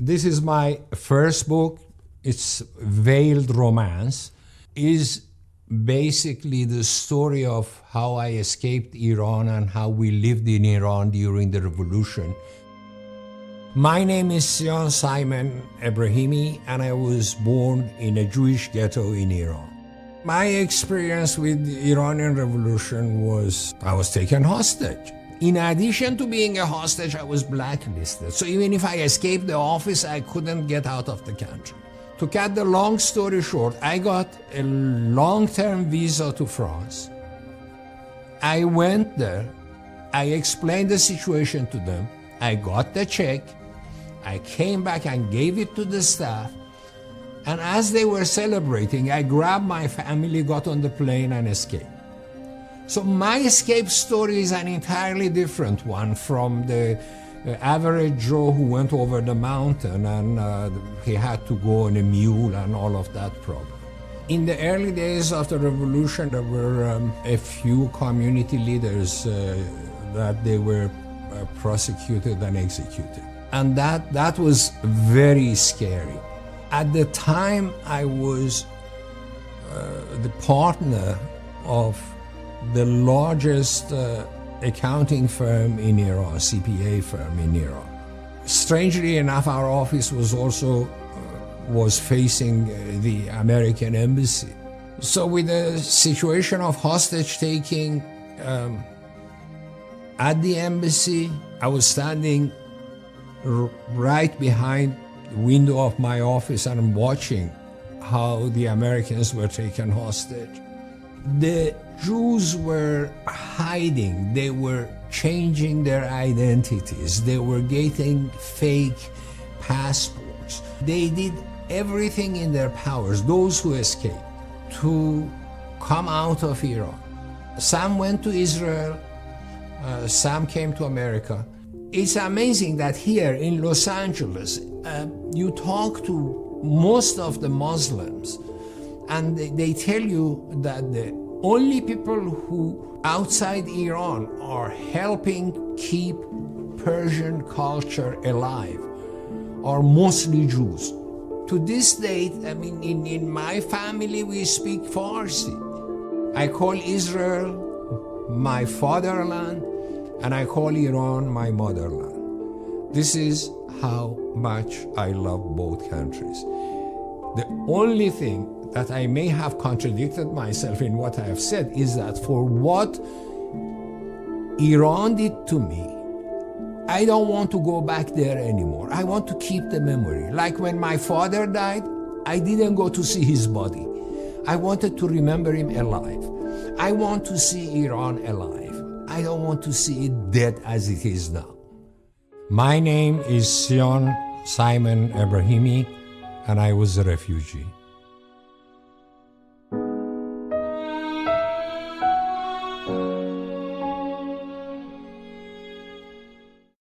This is my first book. It's Veiled Romance. Is basically the story of how I escaped Iran and how we lived in Iran during the revolution. My name is Sion Ebrahimi, and I was born in a Jewish ghetto in Iran. My experience with the Iranian Revolution was I was taken hostage. In addition to being a hostage, I was blacklisted. So even if I escaped the office, I couldn't get out of the country. To cut the long story short, I got a long-term visa to France. I went there. I explained the situation to them. I got the check. I came back and gave it to the staff. And as they were celebrating, I grabbed my family, got on the plane, and escaped. So my escape story is an entirely different one from the average Joe who went over the mountain and he had to go on a mule and all of that problem. In the early days of the revolution, there were a few community leaders that they were prosecuted and executed. And that was very scary. At the time, I was the partner of the largest accounting firm in Iran, CPA firm in Iran. Strangely enough, our office was also facing the American embassy. So with the situation of hostage taking at the embassy, I was standing right behind the window of my office and watching how the Americans were taken hostage. The Jews were hiding, they were changing their identities, they were getting fake passports. They did everything in their powers, those who escaped, to come out of Iran. Some went to Israel, some came to America. It's amazing that here in Los Angeles, you talk to most of the Muslims, and they tell you that the only people who outside Iran are helping keep Persian culture alive are mostly Jews. To this date, I mean, in my family, we speak Farsi. I call Israel my fatherland, and I call Iran my motherland. This is how much I love both countries. The only thing that I may have contradicted myself in what I have said is that for what Iran did to me, I don't want to go back there anymore. I want to keep the memory. Like when my father died, I didn't go to see his body. I wanted to remember him alive. I want to see Iran alive. I don't want to see it dead as it is now. My name is Sion Ebrahimi, and I was a refugee.